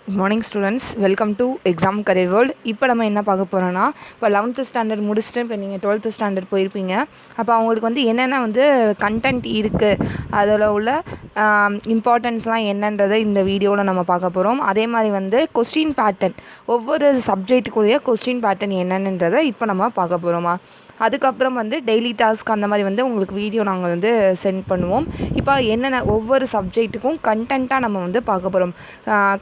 Good morning students, welcome to exam career world. இப்போ நம்ம என்ன பார்க்க போகிறோன்னா, இப்போ 11th ஸ்டாண்டர்ட் முடிச்சுட்டு இப்போ நீங்கள் 12th ஸ்டாண்டர்ட் போயிருப்பீங்க. அப்போ அவங்களுக்கு வந்து என்னென்ன வந்து கண்டென்ட் இருக்குது, அதில் உள்ள இம்பார்ட்டன்ஸ்லாம் என்னன்றதை இந்த வீடியோவில் நம்ம பார்க்க போகிறோம். அதே மாதிரி வந்து கொஸ்டின் பேட்டர்ன், ஒவ்வொரு சப்ஜெக்ட்டுக்குரிய கொஸ்டின் பேட்டர்ன் என்னென்னன்றதை இப்போ நம்ம பார்க்க போகிறோமா. அதுக்கப்புறம் வந்து டெய்லி டாஸ்க் அந்த மாதிரி வந்து உங்களுக்கு வீடியோ நாங்கள் வந்து சென்ட் பண்ணுவோம். இப்போ என்னென்ன ஒவ்வொரு சப்ஜெக்ட்டுக்கும் கண்டென்ட்டாக நம்ம வந்து பார்க்க போகிறோம்.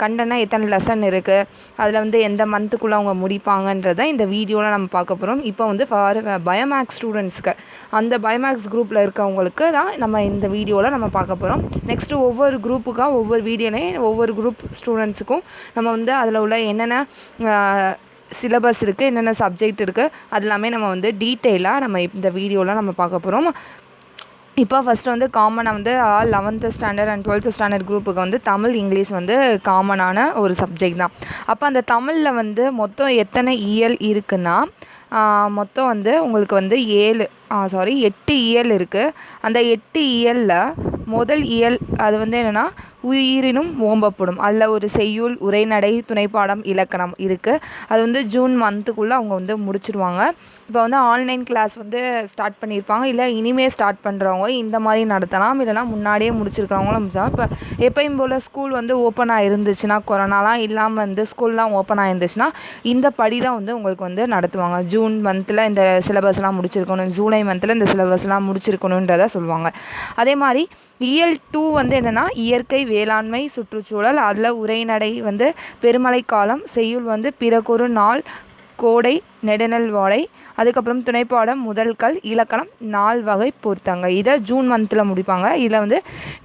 கண்டென்ட்னா எத்தனை லெசன் இருக்குது, அதில் வந்து எந்த மந்த்துக்குள்ளே அவங்க முடிப்பாங்கன்றதை இந்த வீடியோவில் நம்ம பார்க்க போகிறோம். இப்போ வந்து ஃபார் பயோமேக்ஸ் ஸ்டூடெண்ட்ஸ்க்கு, அந்த பயோமேக்ஸ் குரூப்பில் இருக்கவங்களுக்கு தான் நம்ம இந்த வீடியோவில் நம்ம பார்க்க போகிறோம். நெக்ஸ்ட்டு ஒவ்வொரு குரூப்புக்காக ஒவ்வொரு வீடியோலையும் ஒவ்வொரு குரூப் ஸ்டூடெண்ட்ஸுக்கும் நம்ம வந்து அதில் உள்ள என்னென்ன சிலபஸ் இருக்குது, என்னென்ன சப்ஜெக்ட் இருக்குது, அது எல்லாமே நம்ம வந்து டீட்டெயிலாக நம்ம இந்த வீடியோவில் நம்ம பார்க்க போகிறோம். இப்போ ஃபஸ்ட்டு வந்து காமனாக வந்து 11th standard and 12th standard குரூப்புக்கு வந்து தமிழ், இங்கிலீஷ் வந்து காமனான ஒரு சப்ஜெக்ட் தான். அப்போ அந்த தமிழில் வந்து மொத்தம் எத்தனை இயல் இருக்குன்னா, மொத்தம் வந்து உங்களுக்கு வந்து 8 இயல் இருக்குது. அந்த 8 இயலில் முதல் இயல் அது வந்து என்னென்னா உயிரினும் ஓம்பப்படும். அதில் ஒரு செய்யுள், உரைநடை, துணைப்பாடம், இலக்கணம் இருக்குது. அது வந்து ஜூன் மந்த்துக்குள்ளே அவங்க வந்து முடிச்சிருவாங்க. இப்போ வந்து ஆன்லைன் கிளாஸ் வந்து ஸ்டார்ட் பண்ணியிருப்பாங்க, இல்லை இனிமேல் ஸ்டார்ட் பண்ணுறவங்க இந்த மாதிரி நடத்தலாம், இல்லைனா முன்னாடியே முடிச்சிருக்கிறவங்களும் முடிச்சாங்க. இப்போ எப்பயும் போல் ஸ்கூல் வந்து ஓப்பனாக இருந்துச்சுன்னா, கொரோனாலாம் இல்லாமல் வந்து ஸ்கூல்லாம் ஓப்பனாக இருந்துச்சுன்னா இந்த படி தான் வந்து உங்களுக்கு வந்து நடத்துவாங்க. ஜூன் மந்தில் இந்த சிலபஸ்லாம் முடிச்சிருக்கணும், ஜூலை மந்தில் இந்த சிலபஸ்லாம் முடிச்சிருக்கணுன்றதை சொல்லுவாங்க. அதே மாதிரி இயல் 2 வந்து என்னென்னா இயற்கை, வேளாண்மை, சுற்றுச்சூழல். அதில் உரைநடை வந்து பெருமழைக்காலம், செய்யுள் வந்து பிறகொரு நாள், கோடை, நெடுநல் வாடை. அதுக்கப்புறம் துணைப்பாடம் முதல்கள், இலக்கணம் 4 வகை பொறுத்தாங்க. இதை ஜூன் மந்தில் முடிப்பாங்க. இதில் வந்து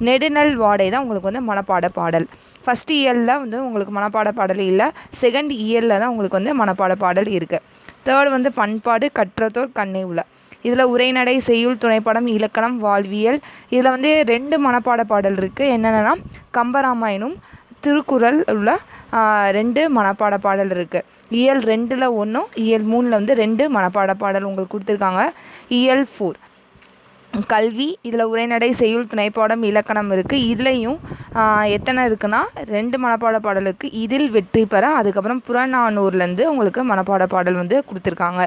நெடுநல் வாடை தான் உங்களுக்கு வந்து மனப்பாட பாடல். ஃபஸ்ட் இயரில் வந்து உங்களுக்கு மனப்பாட பாடல் இல்லை, செகண்ட் இயரில் தான் உங்களுக்கு வந்து மனப்பாட பாடல் இருக்குது. தேர்ட் வந்து பண்பாடு, கற்றதோர் கண்ணே உள்ள. இதில் உரைநடை, செய்யுள், துணைப்படம், இலக்கணம், வாழ்வியல். இதில் வந்து 2 மனப்பாட பாடல் இருக்குது. என்னென்னா கம்பராமாயணம், திருக்குறள் உள்ள 2 மனப்பாட பாடல் இருக்குது. இயல் 2ல் 1, இயல் 3ல் வந்து 2 மனப்பாட பாடல் உங்களுக்கு கொடுத்துருக்காங்க. இயல் 4 கல்வி, இதில் உரைநடை, செய்யுள், துணைப்பாடம், இலக்கணம் இருக்குது. இதுலேயும் எத்தனை இருக்குன்னா 2 மனப்பாட பாடல் இருக்குது. இதில் வெற்றி பெற அதுக்கப்புறம் புறநானூர்லேருந்து உங்களுக்கு மனப்பாட பாடல் வந்து கொடுத்துருக்காங்க.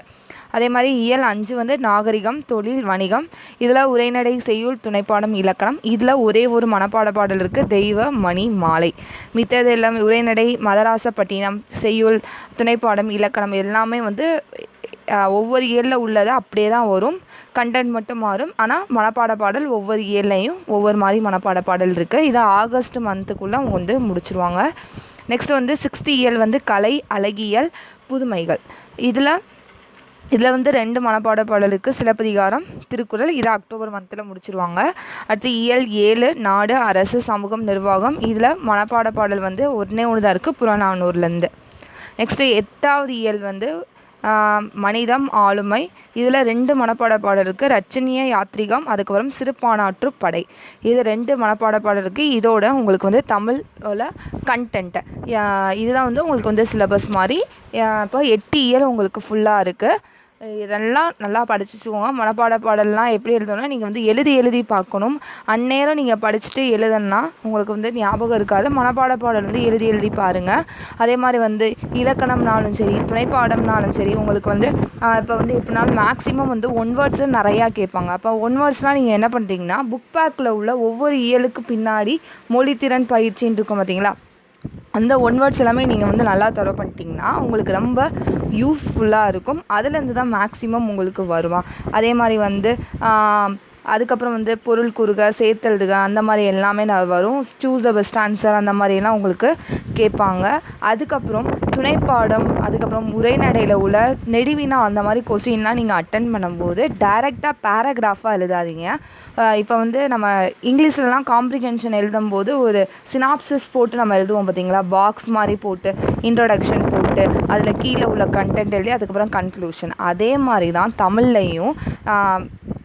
அதே மாதிரி இயல் 5 வந்து நாகரிகம், தொழில், வணிகம். இதில் உரைநடை, செய்யுள், துணைப்பாடம், இலக்கணம். இதில் ஒரே ஒரு மனப்பாட பாடல் இருக்குது, தெய்வ மணி மாலை. மித்தது எல்லாமே உரைநடை, மதராசப்பட்டினம், செய்யுள், துணைப்பாடம், இலக்கணம் எல்லாமே வந்து ஒவ்வொரு இயலில் உள்ளதை அப்படியே தான் வரும், கண்டென்ட் மட்டும் மாறும். ஆனால் மனப்பாட பாடல் ஒவ்வொரு இயல்லையும் ஒவ்வொரு மாதிரி மனப்பாட பாடல் இருக்குது. இதை ஆகஸ்ட் மந்த்துக்குள்ளே அவங்க வந்து முடிச்சிருவாங்க. நெக்ஸ்ட் வந்து 6th இயல் வந்து கலை, அழகியல், புதுமைகள். இதில் வந்து 2 மனப்பாட பாடலுக்கு சிலப்பதிகாரம், திருக்குறள். இதை அக்டோபர் மந்தில் முடிச்சிருவாங்க. அடுத்து இயல் 7 நாடு, அரசு, சமூகம், நிர்வாகம். இதில் மனப்பாட பாடல் வந்து ஒன்று தான் இருக்குது, புறநானூர்லேருந்து. நெக்ஸ்ட்டு 8வது இயல் வந்து மனிதம், ஆளுமை. இதில் 2 மனப்பாட பாடலுக்கு ரச்சனிய யாத்ரிகம், அதுக்கப்புறம் சிறுபானாற்று படை. இது 2 மனப்பாட பாடலுக்கு. இதோட உங்களுக்கு வந்து தமிழோட கண்டென்ட்டு இதுதான் வந்து உங்களுக்கு வந்து சிலபஸ் மாதிரி. இப்போ 8 இயல் உங்களுக்கு ஃபுல்லாக இருக்குது. இதெல்லாம் நல்லா படிச்சு வச்சுக்கோங்க. மனப்பாட பாடல்லாம் எப்படி எழுதணும்னா நீங்கள் வந்து எழுதி பார்க்கணும். அந்நேரம் நீங்கள் படிச்சுட்டு எழுதணுன்னா உங்களுக்கு வந்து ஞாபகம் இருக்காது. மனப்பாட பாடல் வந்து எழுதி பாருங்கள். அதே மாதிரி வந்து இலக்கணம்னாலும் சரி, துணைப்பாடம்னாலும் சரி, உங்களுக்கு வந்து இப்போ வந்து எப்படினாலும் மேக்ஸிமம் வந்து 1 வேர்ட்ஸு நிறையா கேட்பாங்க. அப்போ 1 வேர்ட்ஸ்லாம் நீங்கள் என்ன பண்ணுறீங்கன்னா புக் பேக்கில் உள்ள ஒவ்வொரு இயலுக்கு பின்னாடி மொழித்திறன் பயிற்சின்னு இருக்கும் பார்த்தீங்களா, அந்த 1 வேர்ட்ஸ் எல்லாமே நீங்கள் வந்து நல்லா தரவு பண்ணிட்டீங்கன்னா உங்களுக்கு ரொம்ப யூஸ்ஃபுல்லாக இருக்கும். அதுலேருந்து தான் மேக்ஸிமம் உங்களுக்கு வருமா. அதே மாதிரி வந்து அதுக்கப்புறம் வந்து பொருள் கூறுக, சேர்த்தெழுதுக, அந்த மாதிரி எல்லாமே வரும். சூஸ் த பெஸ்ட் ஆன்சர் அந்த மாதிரியெல்லாம் உங்களுக்கு கேட்பாங்க. அதுக்கப்புறம் துணைப்பாடம், அதுக்கப்புறம் உரைநடையில் உள்ள நெடுவினா அந்த மாதிரி கொஸ்டின்லாம் நீங்கள் அட்டன் பண்ணும்போது டைரெக்டாக பேராகிராஃபாக எழுதாதீங்க. இப்போ வந்து நம்ம இங்கிலீஷ்லலாம் காம்ப்ரிஹென்ஷன் எழுதும்போது ஒரு சினாப்சிஸ் போட்டு நம்ம எழுதுவோம் பார்த்தீங்களா, பாக்ஸ் மாதிரி போட்டு இன்ட்ரோடக்ஷன் போட்டு அதில் கீழே உள்ள கண்டென்ட் எழுதி அதுக்கப்புறம் கன்க்ளூஷன். அதே மாதிரி தான் தமிழ்லையும்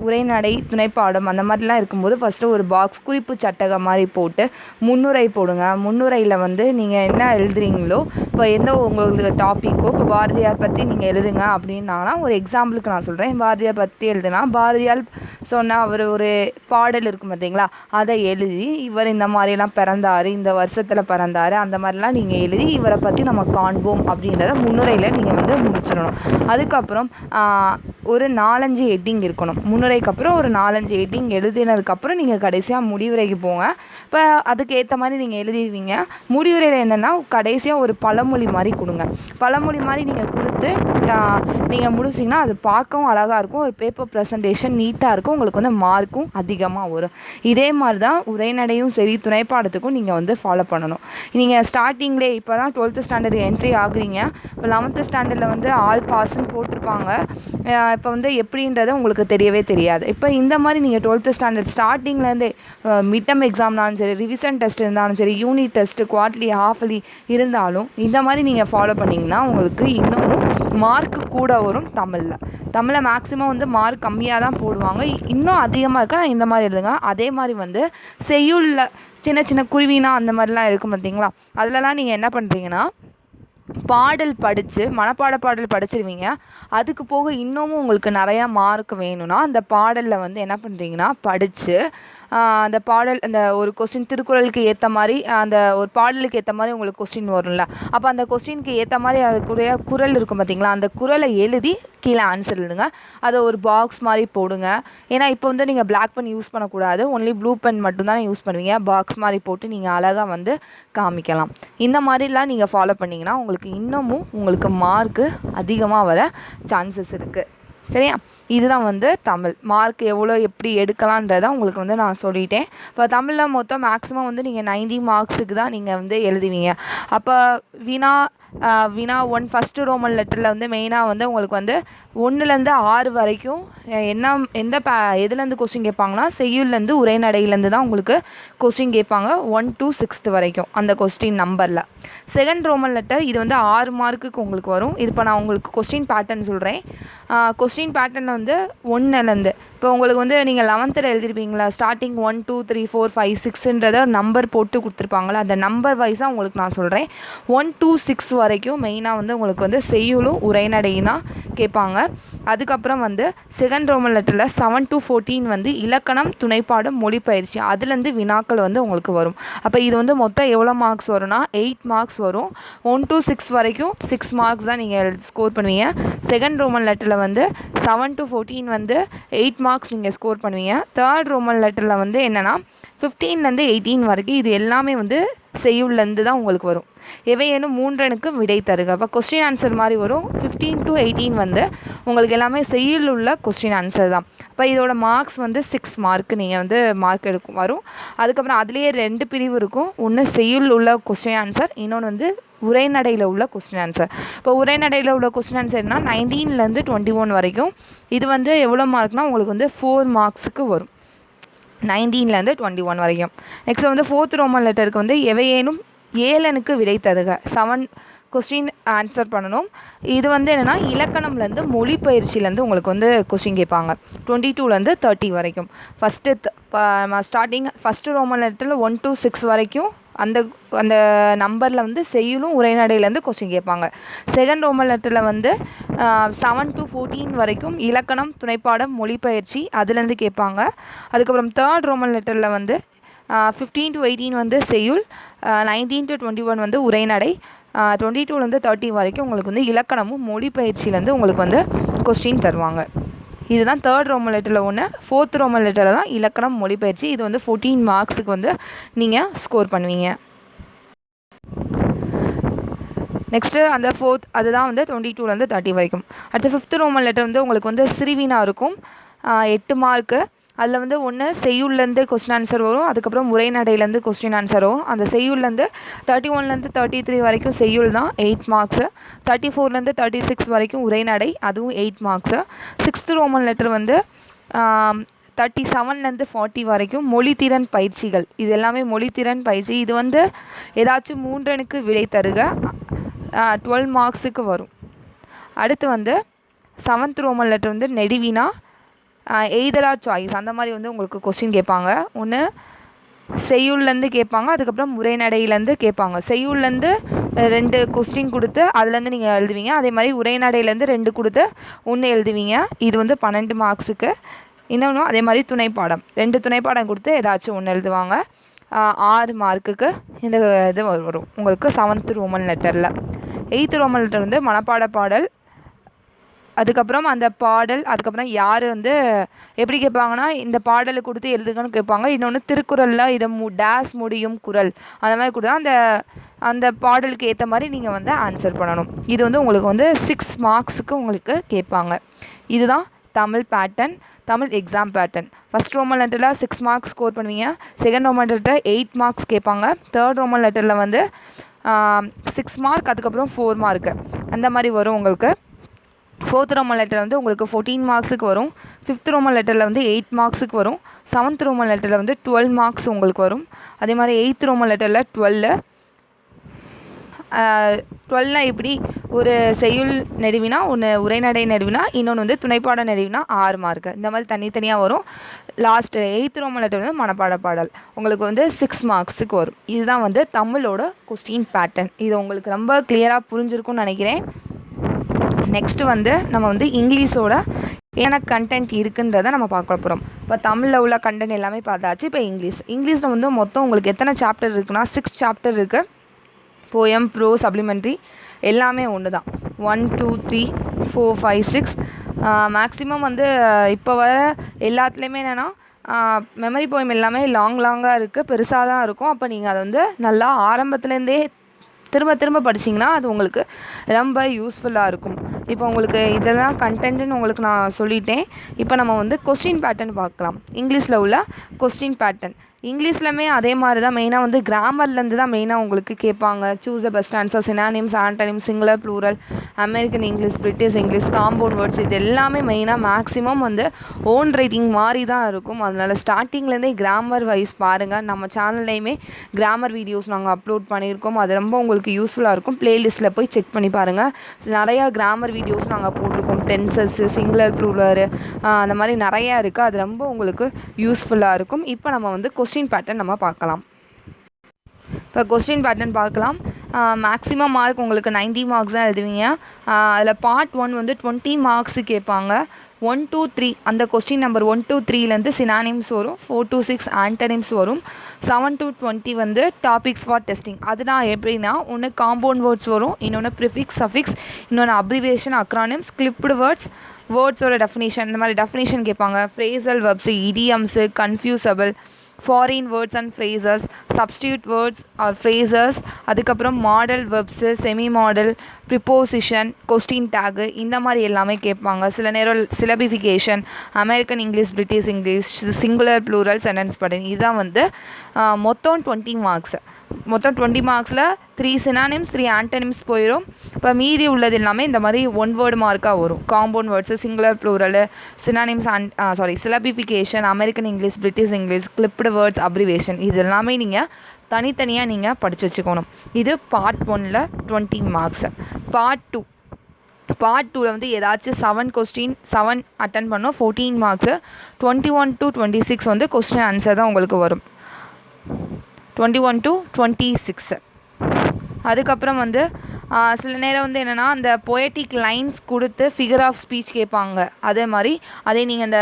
உரைநடை துணைப்பாடம் அந்த மாதிரிலாம் இருக்கும்போது ஃபஸ்ட்டு ஒரு பாக்ஸ் குறிப்பு சட்டகம் மாதிரி போட்டு முன்னுரை போடுங்க. முன்னுரையில் வந்து நீங்கள் என்ன எழுதுறீங்களோ, இப்போ எந்த உங்களுக்கு டாப்பிக்கோ, இப்போ பாரதியார் பற்றி நீங்கள் எழுதுங்க அப்படின்னாங்கன்னா, ஒரு எக்ஸாம்பிளுக்கு நான் சொல்கிறேன். பாரதியார் பற்றி எழுதுனா பாரதியார் சொன்ன அவர் ஒரு பாடல் இருக்கும் பார்த்தீங்களா, அதை எழுதி இவர் இந்த மாதிரிலாம் பிறந்தார், இந்த வருஷத்தில் பிறந்தார், அந்த மாதிரிலாம் நீங்கள் எழுதி இவரை பற்றி நம்ம காண்போம் அப்படின்றத முன்னுரையில் நீங்கள் வந்து முடிச்சிடணும். அதுக்கப்புறம் ஒரு 4-5 ஹெட்டிங் இருக்கணும். முன்னுரைக்கு அப்புறம் ஒரு 4-5 ஹெட்டிங் எழுதினதுக்கப்புறம் நீங்கள் கடைசியாக முடிவுரைக்கு போங்க. இப்போ அதுக்கு ஏற்ற மாதிரி நீங்கள் எழுதிடுவீங்க. முடிவுரையில் என்னென்னா கடைசியாக ஒரு பழமொழி மாதிரி கொடுங்க. பழமொழி மாதிரி நீங்கள் கொடுத்து நீங்கள் முடிச்சிங்கன்னா அது பார்க்கவும் அழகாக இருக்கும். ஒரு பேப்பர் ப்ரெசன்டேஷன் நீட்டாக இருக்கும். உங்களுக்கு வந்து மார்க்கும் அதிகமாக வரும். இதே மாதிரி தான் உரைநடையும் சரி துணைப்பாடத்துக்கும் நீங்கள் வந்து ஃபாலோ பண்ணணும். நீங்கள் ஸ்டார்டிங்லேயே இப்போ தான் 12th ஸ்டாண்டர்ட் என்ட்ரி ஆகுறீங்க. இப்போ 11th ஸ்டாண்டர்டில் வந்து ஆல் பாஸ்ன்னு போட்டிருப்பாங்க. இப்போ வந்து எப்படின்றது உங்களுக்கு தெரியவே தெரியாது. இப்போ இந்த மாதிரி நீங்கள் 12th ஸ்டாண்டர்ட் ஸ்டார்டிங்லேருந்தே மிட் டர்ம் எக்ஸாம்னாலும் சரி, ரிவிஷன் டெஸ்ட் இருந்தாலும் சரி, யூனிட் டெஸ்ட்டு, குவார்ட்லி, ஹாஃப்லி இருந்தாலும் இந்த மாதிரி நீங்கள் ஃபாலோ பண்ணிங்கன்னா உங்களுக்கு இன்னமும் மார்க்கு கூட வரும். தமிழில் மேக்ஸிமம் வந்து மார்க் கம்மியாக தான் போடுவாங்க. இன்னும் அதிகமாக இருக்கா இந்த மாதிரி எழுதுங்க. அதே மாதிரி வந்து செய்யுளில் சின்ன சின்ன குருவினா அந்த மாதிரிலாம் இருக்கும் பார்த்தீங்களா, அதிலலாம் நீங்கள் என்ன பண்ணுறீங்கன்னா பாடல் படித்து மனப்பாட பாடல் படிச்சிருவீங்க. அதுக்கு போக இன்னமும் உங்களுக்கு நிறையா மார்க் வேணும்னா அந்த பாடலில் வந்து என்ன பண்ணுறீங்கன்னா படித்து அந்த பாடல் அந்த ஒரு கொஸ்டின் திருக்குறளுக்கு ஏற்ற மாதிரி அந்த ஒரு பாடலுக்கு ஏற்ற மாதிரி உங்களுக்கு கொஸ்டின் வரும்ல, அப்போ அந்த கொஸ்டினுக்கு ஏற்ற மாதிரி அதுக்குரிய குறள் இருக்கும் பார்த்தீங்களா, அந்த குறளை எழுதி கீழே ஆன்சர் எழுதுங்க. அதை ஒரு பாக்ஸ் மாதிரி போடுங்க. ஏன்னா இப்போ வந்து நீங்கள் பிளாக் பென் யூஸ் பண்ணக்கூடாது, ஒன்லி ப்ளூ பென் மட்டும்தான் யூஸ் பண்ணுவீங்க. பாக்ஸ் மாதிரி போட்டு நீங்கள் அழகாக வந்து காமிக்கலாம். இந்த மாதிரிலாம் நீங்கள் ஃபாலோ பண்ணிங்கன்னா உங்களுக்கு இன்னமும் உங்களுக்கு மார்க்கு அதிகமாக வர சான்சஸ் இருக்குது. சரியா? இதுதான் வந்து தமிழ். மார்க் எவ்வளோ எப்படி எடுக்கலான்றதை உங்களுக்கு வந்து நான் சொல்லிட்டேன். இப்போ தமிழில் மொத்தம் மேக்ஸிமம் வந்து நீங்கள் 90 மார்க்ஸுக்கு தான் நீங்கள் வந்து எழுதுவீங்க. அப்போ வினா 1 ஃபஸ்ட்டு ரோமன் லெட்டரில் வந்து மெயினாக வந்து உங்களுக்கு வந்து 1லேருந்து 6 வரைக்கும் எதுலேருந்து கொஸ்டின் கேட்பாங்கன்னா செய்யுள்லேருந்து உரைநடையிலேருந்து தான் உங்களுக்கு கொஸ்டின் கேட்பாங்க. 1 to 6th வரைக்கும் அந்த கொஸ்டின் நம்பரில். செகண்ட் ரோமன் லெட்டர் இது வந்து 6 மார்க்குக்கு உங்களுக்கு வரும். இது இப்போ நான் உங்களுக்கு கொஸ்டின் பேட்டர்ன் சொல்கிறேன். கொஸ்டின் பேட்டர்னில் வந்து 1லேருந்து இப்போ உங்களுக்கு வந்து நீங்கள் 11th எழுதிருப்பீங்களா, ஸ்டார்டிங் 1 2 3 4 5 6ன்றத நம்பர் போட்டு கொடுத்துருப்பாங்களா, அந்த நம்பர் வைஸாக உங்களுக்கு நான் சொல்கிறேன். 1 to 6 வரைக்கும் மெயினாக வந்து உங்களுக்கு வந்து செய்யுளும் உரைநடையும் தான் கேட்பாங்க. அதுக்கப்புறம் வந்து செகண்ட் ரோமன் லெட்டரில் 7 to 14 வந்து இலக்கணம், துணைப்பாடம், மொழிப்பயிற்சி, அதுலேருந்து வினாக்கள் வந்து உங்களுக்கு வரும். அப்போ இது வந்து மொத்தம் எவ்வளோ மார்க்ஸ் வரும்னா 8 மார்க்ஸ் வரும். 1 to 6 வரைக்கும் 6 மார்க்ஸ் தான் நீங்கள் ஸ்கோர் பண்ணுவீங்க. செகண்ட் ரோமன் லெட்டரில் வந்து 7 to 14 வந்து 8 மார்க்ஸ் நீங்கள் ஸ்கோர் பண்ணுவீங்க. தேர்ட் ரோமன் லெட்டரில் வந்து என்னென்னா 15லேருந்து 18 வரைக்கும் இது எல்லாமே வந்து செய்யுள்லேருந்து தான் உங்களுக்கு வரும். எவையேனும் 3 விடை தருக. அப்போ கொஸ்டின் ஆன்சர் மாதிரி வரும். 15 to 18 வந்து உங்களுக்கு எல்லாமே செய்யுள் உள்ள கொஸ்டின் ஆன்சர் தான். அப்போ இதோட மார்க்ஸ் வந்து 6 மார்க்கு நீங்கள் வந்து மார்க் எடுக்கும் வரும். அதுக்கப்புறம் அதுலேயே 2 பிரிவு இருக்கும். ஒன்று செய்யுள் உள்ள கொஸ்டின் ஆன்சர், இன்னொன்று வந்து உரைநடையில் உள்ள கொஸ்டின் ஆன்சர். இப்போ உரைநடையில் உள்ள கொஸ்டின் ஆன்சர்னால் 19லேருந்து 21 வரைக்கும். இது வந்து எவ்வளோ மார்க்னால் உங்களுக்கு வந்து 4 மார்க்ஸுக்கு வரும். 19லேருந்து 21 வரைக்கும். நெக்ஸ்ட் வந்து 4th ரோமன் லெட்டருக்கு வந்து எவையேனும் 7 விடை தருக. 7 கொஸ்டின் ஆன்சர் பண்ணணும். இது வந்து என்னென்னா இலக்கணம்லேருந்து மொழிப்பயிற்சியிலேருந்து உங்களுக்கு வந்து கொஸ்டின் கேட்பாங்க. 22லேருந்து 30 வரைக்கும். ஸ்டார்டிங் ஃபஸ்ட்டு ரோமன் லெட்டரில் 1 to 6 வரைக்கும் அந்த அந்த நம்பரில் வந்து செய்யுளும் உரைநடையிலேருந்து கொஸ்டின் கேட்பாங்க. செகண்ட் ரோமன் லெட்டரில் வந்து 7 to 14 வரைக்கும் இலக்கணம், துணைப்பாடம், மொழிப்பயிற்சி அதுலேருந்து கேட்பாங்க. அதுக்கப்புறம் தேர்ட் ரோமன் லெட்டரில் வந்து 15 to 18 வந்து செய்யுள், 19 to 21 வந்து உரைநடை, 22லேருந்து 30 வரைக்கும் உங்களுக்கு வந்து இலக்கணமும் மொழிப்பயிற்சியிலேருந்து உங்களுக்கு வந்து கொஸ்டின் தருவாங்க. இதுதான் தேர்ட் ரோமன் லெட்டரில் ஒன்று. 4th ரோமன் லெட்டரில் தான் இலக்கணம், மொழிப்பயிற்சி. இது வந்து 14 மார்க்ஸுக்கு வந்து நீங்கள் ஸ்கோர் பண்ணுவீங்க. நெக்ஸ்ட்டு அந்த 4th அதுதான் வந்து 22லேருந்து 30 வரைக்கும். அடுத்து 5th ரோமன் லெட்டர் வந்து உங்களுக்கு வந்து சிறுவினா இருக்கும். 8 மார்க்கு. அதில் வந்து ஒன்று செய்யுள்லேருந்து கொஸ்டின் ஆன்சர் வரும். அதுக்கப்புறம் உரைநடையிலேருந்து கொஸ்டின் ஆன்சர் வரும். அந்த செய்யுள்லேருந்து 31லேருந்து 33 வரைக்கும் செய்யுள் தான் 8 மார்க்ஸு. 34லேருந்து 36 வரைக்கும் உரைநடை, அதுவும் 8 மார்க்ஸு. 6th ரோமன் லெட்டர் வந்து 37லேருந்து 40 வரைக்கும் மொழித்திறன் பயிற்சிகள். இது எல்லாமே மொழித்திறன் பயிற்சி. இது வந்து ஏதாச்சும் 3 விடை தருக. 12 மார்க்ஸுக்கு வரும். அடுத்து வந்து 7th ரோமன் லெட்டர் வந்து நெடுவினா, எய்தர் ஆர் சாய்ஸ் அந்த மாதிரி வந்து உங்களுக்கு கொஸ்டின் கேட்பாங்க. ஒன்று செய்யுள்லேருந்து கேட்பாங்க, அதுக்கப்புறம் உரைநடையிலேருந்து கேட்பாங்க. செய்யுள்லேருந்து 2 கொஸ்டின் கொடுத்து அதுலேருந்து நீங்கள் எழுதுவீங்க. அதே மாதிரி உரைநடையிலேருந்து 2 கொடுத்து 1 எழுதுவீங்க. இது வந்து 12 மார்க்ஸுக்கு. இன்னொன்று அதே மாதிரி துணைப்பாடம் 2 துணைப்பாடம் கொடுத்து ஏதாச்சும் 1 எழுதுவாங்க. 6 மார்க்குக்கு இந்த இது வரும் உங்களுக்கு 7th ரோமன் லெட்டரில். 8th ரோமன் லெட்டர் வந்து மனப்பாட பாடல், அதுக்கப்புறம் அந்த பாடல், அதுக்கப்புறம் யார் வந்து எப்படி கேட்பாங்கன்னா இந்த பாடலை கொடுத்து எழுதுங்கன்னு கேட்பாங்க. இன்னொன்று திருக்குறளில் இதை டேஸ் முடியும் குறள் அந்த மாதிரி கொடுத்தா அந்த பாடலுக்கு ஏற்ற மாதிரி நீங்கள் வந்து ஆன்சர் பண்ணணும். இது வந்து உங்களுக்கு வந்து 6 மார்க்ஸுக்கு உங்களுக்கு கேட்பாங்க. இதுதான் Tamil pattern, Tamil exam pattern. First Roman லெட்டரில் 6 மார்க்ஸ் ஸ்கோர் பண்ணுவீங்க. செகண்ட் ரோமன் லெட்டரில் 8 மார்க்ஸ் கேட்பாங்க. தேர்ட் ரோமன் லெட்டரில் வந்து 6 மார்க், அதுக்கப்புறம் 4 மார்க்கு அந்த மாதிரி வரும் உங்களுக்கு. 4th ரோமன் லெட்டர் வந்து உங்களுக்கு 14 மார்க்ஸுக்கு வரும். 5th ரோமன் லெட்டரில் வந்து 8 மார்க்ஸுக்கு வரும். 7th ரோமன் லெட்டரில் வந்து 12 மார்க்ஸ் உங்களுக்கு வரும். அதே மாதிரி 8th ரோமன் லெட்டரில் 12 எப்படி ஒரு செய்யுள் நெடுவினா, ஒன்று உரைநடை நெடுவினா, இன்னொன்று வந்து துணைப்பாட நெடுவினா 6 மார்க்கு இந்த மாதிரி தனித்தனியாக வரும். லாஸ்ட்டு 8th ரோமன் லெட்டர் வந்து மனப்பாட பாடல் உங்களுக்கு வந்து 6 மார்க்ஸுக்கு வரும். இதுதான் வந்து தமிழோட கொஸ்டின் பேட்டர்ன். இது உங்களுக்கு ரொம்ப கிளியராக புரிஞ்சிருக்கும்னு நினைக்கிறேன். நெக்ஸ்ட்டு வந்து நம்ம வந்து இங்கிலீஷோட என்ன கண்டென்ட் இருக்குன்றதை நம்ம பார்க்க போகிறோம். இப்போ தமிழில் உள்ள கண்டென்ட் எல்லாமே பார்த்தாச்சு. இப்போ இங்கிலீஷில் வந்து மொத்தம் உங்களுக்கு எத்தனை சாப்டர் இருக்குன்னா 6 சாப்டர் இருக்குது. போயம், ப்ரோ, சப்ளிமெண்ட்ரி எல்லாமே ஒன்று தான். 1 2 3 4 5 6 மேக்ஸிமம் வந்து இப்போ வர எல்லாத்துலேயுமே என்னென்னா மெமரி போயம் எல்லாமே லாங்காக இருக்குது, பெருசாக தான் இருக்கும். அப்போ நீங்கள் அதை வந்து நல்லா ஆரம்பத்துலேருந்தே திரும்ப படிச்சிங்கன்னா அது உங்களுக்கு ரொம்ப யூஸ்ஃபுல்லாக இருக்கும். இப்போ உங்களுக்கு இதெல்லாம் கண்டென்ட்டுன்னு உங்களுக்கு நான் சொல்லிட்டேன். இப்போ நம்ம வந்து கொஸ்டின் பேட்டர்ன் பார்க்கலாம். இங்கிலீஷில் உள்ள கொஸ்டின் பேட்டர்ன் இங்கிலீஷ்லையுமே அதே மாதிரி தான். மெயினாக வந்து கிராமர்லேருந்து தான் மெயினாக உங்களுக்கு கேட்பாங்க. Choose a best answer, synonyms, antonyms, singular, plural, American English, British English, compound words இது எல்லாமே மெயினாக மேக்ஸிமம் வந்து ஓன் ரைட்டிங் மாதிரி தான் இருக்கும். அதனால் ஸ்டார்டிங்லேருந்தே கிராமர் வைஸ் பாருங்கள். நம்ம சேனல்லையுமே கிராமர் வீடியோஸ் நாங்கள் அப்லோட் பண்ணியிருக்கோம். அது ரொம்ப உங்களுக்கு யூஸ்ஃபுல்லாக இருக்கும். ப்ளேலிஸ்ட்டில் போய் செக் பண்ணி பாருங்கள். நிறையா கிராமர் வீடியோஸ் நாங்கள் போட்டிருக்கோம். டென்சஸ், சிங்குலர், ப்ளூரல் அந்த மாதிரி நிறையா இருக்குது. அது ரொம்ப உங்களுக்கு யூஸ்ஃபுல்லாக இருக்கும். இப்போ நம்ம வந்து கொஸ்டின் பேட்டர்ன் நம்ம பார்க்கலாம். இப்போ கொஸ்டின் பேட்டர்ன் பார்க்கலாம். மேக்ஸிமம் மார்க் உங்களுக்கு 90 மார்க்ஸ் தான் எழுதுவீங்க. அதில் பார்ட் 1 வந்து 20 மார்க்ஸு கேட்பாங்க. 1 to 3 அந்த கொஸ்டின் நம்பர் 1 to 3லேருந்து சினானிம்ஸ் வரும். 4 to 6 ஆன்டனிம்ஸ் வரும். 7 to 20 வந்து டாபிக்ஸ் ஃபார் டெஸ்டிங். அதுதான் எப்படின்னா ஒன்று காம்பவுண்ட் வேர்ட்ஸ் வரும், இன்னொன்று ப்ரிஃபிக்ஸ், சஃபிக்ஸ், இன்னொன்று அப்ரிவேஷன், அக்ரானிம்ஸ், கிளிப்டு வேர்ட்ஸோட டெஃபினேஷன் இந்த மாதிரி டெஃபினேஷன் கேட்பாங்க. Phrasal verbs, idioms, confusable, foreign words and phrases, substitute words or phrases, அதுக்கப்புறம் modal verbs, semi modal, preposition, question tag இந்த மாதிரி எல்லாமே கேட்பாங்க. சில நேரம் syllabification, American English, British English, singular, plural, sentence pattern இதுதான் வந்து மொத்தம் 20 மார்க்ஸ். மொத்தம் 20 மார்க்ஸில் 3 சினானிம்ஸ் 3 ஆன்டனிம்ஸ் போயிடும். இப்போ மீதி உள்ளது எல்லாமே இந்த மாதிரி 1 வேர்டு மார்க்காக வரும். Compound words, singular, plural, synonyms, syllabification, American English, British English, clipped words, abbreviation இது எல்லாமே நீங்கள் தனித்தனியாக நீங்கள் படித்து வச்சுக்கணும். இது பார்ட் 1ல் 20 மார்க்ஸ். பார்ட் 2வில் வந்து ஏதாச்சும் 7 அட்டன் பண்ணோம் 14 மார்க்ஸு. 21 to 26 வந்து கொஸ்டின் ஆன்சர் தான் உங்களுக்கு வரும். 21 to 26. அதுக்கப்புறம் வந்து சில நேரம் வந்து என்னென்னா அந்த பொயட்டிக் லைன்ஸ் கொடுத்து ஃபிகர் ஆஃப் ஸ்பீச் கேட்பாங்க. அதே நீங்கள் இந்த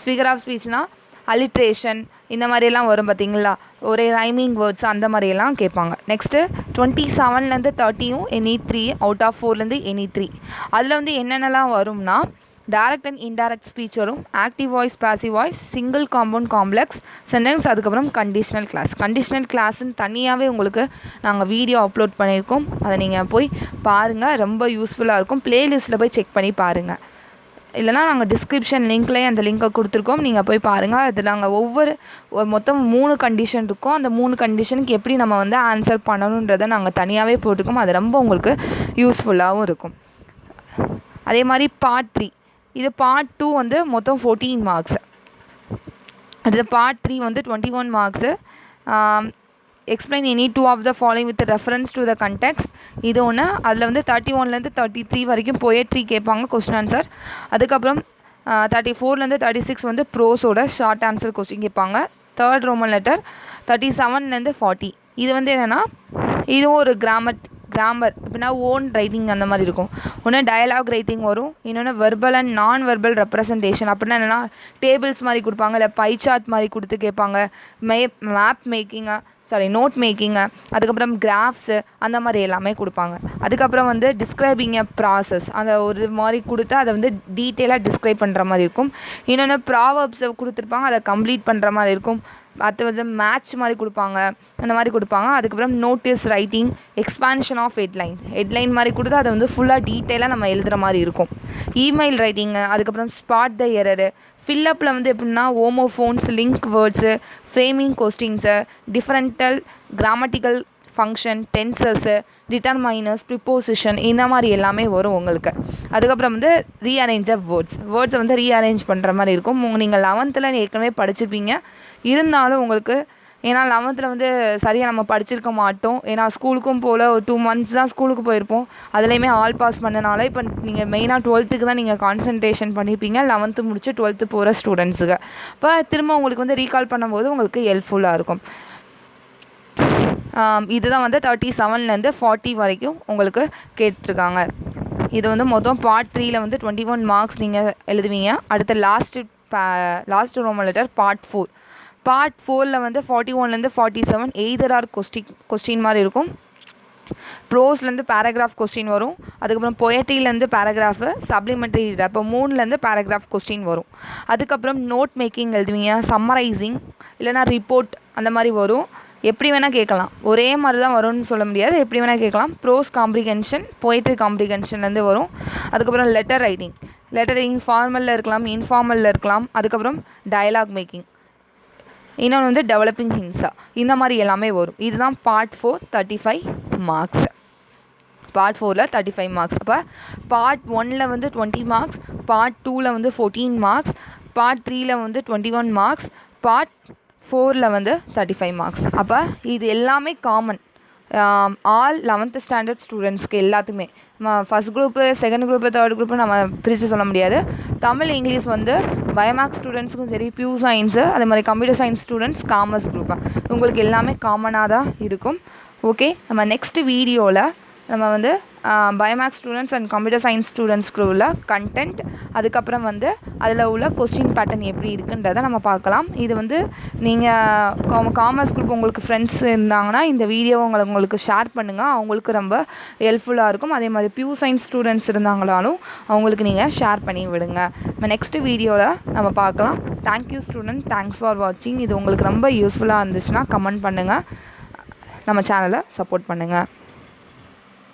ஃபிகர் ஆஃப் ஸ்பீச்னால் அலிட்ரேஷன் இந்த மாதிரியெல்லாம் வரும் பார்த்தீங்களா, ஒரே ரைமிங் வேர்ட்ஸ் அந்த மாதிரியெல்லாம் கேட்பாங்க. நெக்ஸ்ட்டு 27லேருந்து 30யும் எனி 3 அவுட் ஆஃப் 4லேருந்து எனி 3. அதில் வந்து என்னென்னலாம் வரும்னா டைரக்ட் அண்ட் இன்டைரக்ட் ஸ்பீச் வரும், active voice, passive voice, single compound complex sentence, அதுக்கப்புறம் கண்டிஷனல் கிளாஸ்ன்னு தனியாகவே உங்களுக்கு நாங்கள் வீடியோ அப்லோட் பண்ணியிருக்கோம். அதை நீங்கள் போய் பாருங்கள், ரொம்ப யூஸ்ஃபுல்லாக இருக்கும். ப்ளேலிஸ்ட்டில் போய் செக் பண்ணி பாருங்கள். இல்லைனா நாங்கள் டிஸ்கிரிப்ஷன் லிங்க்லேயே அந்த லிங்க்கை கொடுத்துருக்கோம், நீங்கள் போய் பாருங்கள். அது நாங்கள் மொத்தம் 3 கண்டிஷன் இருக்கும். அந்த 3 கண்டிஷனுக்கு எப்படி நம்ம வந்து ஆன்சர் பண்ணணுன்றதை நாங்கள் தனியாகவே போட்டிருக்கோம். அது ரொம்ப உங்களுக்கு யூஸ்ஃபுல்லாகவும் இருக்கும். அதே மாதிரி பார்ட் 3 இது பார்ட் 2 வந்து மொத்தம் 14 மார்க்ஸ். அடுத்து பார்ட் 3 வந்து 21 marks. Explain any 2 of the following with reference to the context இது ஒன்று. அதில் வந்து 31லேருந்து 33 வரைக்கும் பொயட்ரி கேட்பாங்க கொஸ்டின் ஆன்சர். அதுக்கப்புறம் 34லேருந்து 36 வந்து ப்ரோஸோட ஷார்ட் ஆன்சர் கொஸ்டின் கேட்பாங்க. தேர்ட் ரோமன் லெட்டர் 37லேருந்து 40. இது வந்து என்னென்னா இதுவும் ஒரு கிராமர் எப்படின்னா ஓன் ரைட்டிங் அந்த மாதிரி இருக்கும். ஒன்று டயலாக் ரைட்டிங் வரும், இன்னொன்று வெர்பல் அண்ட் நான் வெர்பல் ரெப்ரசன்டேஷன். அப்படின்னா என்னென்னா டேபிள்ஸ் மாதிரி கொடுப்பாங்க, இல்லை பை சார்ட் மாதிரி கொடுத்து கேட்பாங்க, மேப் மேக்கிங்கு நோட் மேக்கிங்கு, அதுக்கப்புறம் கிராஃப்ஸு அந்த மாதிரி எல்லாமே கொடுப்பாங்க. அதுக்கப்புறம் வந்து டிஸ்கிரைபிங் எ ப்ராசஸ் அந்த ஒரு மாதிரி கொடுத்து அதை வந்து டீட்டெயிலாக டிஸ்கிரைப் பண்ணுற மாதிரி இருக்கும். இன்னொன்று ப்ராவர்ப்ஸை கொடுத்துருப்பாங்க, அதை கம்ப்ளீட் பண்ணுற மாதிரி இருக்கும். அது வந்து மேட்ச் மாதிரி கொடுப்பாங்க, அந்த மாதிரி கொடுப்பாங்க. அதுக்கப்புறம் notice writing, expansion of headline மாதிரி கொடுத்து அதை வந்து ஃபுல்லாக டீட்டெயிலாக நம்ம எழுதுகிற மாதிரி இருக்கும். இமெயில் ரைட்டிங்கு, அதுக்கப்புறம் ஸ்பாட் த எரரு, ஃபில்லப்பில் வந்து எப்படின்னா homophones, link words, framing questions, differential grammatical function, tenses, determiners, preposition இந்த மாதிரி எல்லாமே வரும் உங்களுக்கு. அதுக்கப்புறம் வந்து ரீஅரேஞ்ச் ஆஃப் வேர்ட்ஸை வந்து ரீஅரேஞ்ச் பண்ணுற மாதிரி இருக்கும். நீங்கள் 11th ஏற்கனவே படிச்சிருப்பீங்க, இருந்தாலும் உங்களுக்கு ஏன்னா 11th வந்து சரியாக நம்ம படிச்சிருக்க மாட்டோம். ஏன்னா ஸ்கூலுக்கும் போல் ஒரு 2 months தான் ஸ்கூலுக்கு போயிருப்போம். அதுலேயுமே ஆல் பாஸ் பண்ணனால இப்போ நீங்கள் மெயினாக 12th தான் நீங்கள் கான்சன்ட்ரேஷன் பண்ணியிருப்பீங்க, 11th முடிச்சு 12th போகிற ஸ்டூடெண்ட்ஸுக்கு. இப்போ திரும்ப உங்களுக்கு வந்து ரீகால் பண்ணும்போது உங்களுக்கு ஹெல்ப்ஃபுல்லாக இருக்கும். இதுதான் வந்து 37லேருந்து 40 வரைக்கும் உங்களுக்கு கேட்டிருக்காங்க. இது வந்து மொத்தம் பார்ட் 3ல் வந்து 21 மார்க்ஸ் நீங்கள் எழுதுவீங்க. அடுத்த last Roman letter part 4. Part 4ல் வந்து 41லேருந்து 47 எய்தர் ஆர் கொஸ்டின் மாதிரி இருக்கும். ப்ரோஸ்லேருந்து பேராகிராஃப் கொஸ்டின் வரும். அதுக்கப்புறம் பொயட்ரிலேருந்து பேராகிராஃபு, சப்ளிமெண்ட்ரி அப்போ 3லேருந்து பேராகிராஃப் கொஸ்டின் வரும். அதுக்கப்புறம் நோட் மேக்கிங் எழுதுவீங்க, சம்மரைசிங் இல்லைனா ரிப்போர்ட் அந்த மாதிரி வரும். எப்படி வேணால் கேட்கலாம், ஒரே மாதிரி தான் வரும்னு சொல்ல முடியாது, எப்படி வேணால் கேட்கலாம். ப்ரோஸ் காம்ப்ரிகென்ஷன், பொயட்ரி காம்ப்ரிகென்ஷன்லேருந்து வரும். அதுக்கப்புறம் லெட்டர் ரைட்டிங் ஃபார்மலில் இருக்கலாம், இன்ஃபார்மலில் இருக்கலாம். அதுக்கப்புறம் டயலாக் மேக்கிங், இன்னொன்று வந்து டெவலப்பிங் ஹின்ஸா, இந்த மாதிரி எல்லாமே வரும். இதுதான் பார்ட் 4 35 மார்க்ஸ். பார்ட் 4ல் 35 மார்க்ஸ். அப்போ பார்ட் 1ல் வந்து 20 மார்க்ஸ், பார்ட் 2ல் வந்து 14 மார்க்ஸ், பார்ட் 3ல் வந்து 21 மார்க்ஸ், பார்ட் 4ல் வந்து 35 மார்க்ஸ். அப்போ இது எல்லாமே காமன் ஆல் 11th ஸ்டாண்டர்ட் ஸ்டூடெண்ட்ஸ்க்கு எல்லாத்துக்குமே. First group, second group, third group நம்ம பிரித்து சொல்ல முடியாது. தமிழ் இங்கிலீஷ் வந்து பயோமேக்ஸ் ஸ்டூடெண்ட்ஸுக்கும் சரி, பியூர் சயின்ஸு, அதே மாதிரி computer science students, commerce group, உங்களுக்கு எல்லாமே காமனாக தான் இருக்கும். ஓகே, நம்ம நெக்ஸ்ட் வீடியோவில் நம்ம வந்து biomaths students and computer science ஸ்டூடெண்ட்ஸ்க்கு உள்ள கண்டென்ட், அதுக்கப்புறம் வந்து அதில் உள்ள கொஸ்டின் பேட்டர்ன் எப்படி இருக்குன்றதை நம்ம பார்க்கலாம். இது வந்து நீங்கள் காமர்ஸ் குரூப் உங்களுக்கு ஃப்ரெண்ட்ஸ் இருந்தாங்கன்னா இந்த வீடியோவை உங்களுக்கு ஷேர் பண்ணுங்கள், அவங்களுக்கு ரொம்ப ஹெல்ப்ஃபுல்லாக இருக்கும். அதே மாதிரி பியூர் சயின்ஸ் ஸ்டூடெண்ட்ஸ் இருந்தாங்களாலும் அவங்களுக்கு நீங்கள் ஷேர் பண்ணி விடுங்க. நம்ம நெக்ஸ்ட் வீடியோவில் நம்ம பார்க்கலாம். தேங்க்யூ ஸ்டூடெண்ட், தேங்க்ஸ் ஃபார் வாட்சிங். இது உங்களுக்கு ரொம்ப யூஸ்ஃபுல்லாக இருந்துச்சுன்னா கமெண்ட் பண்ணுங்கள், நம்ம சேனலை சப்போர்ட் பண்ணுங்கள்.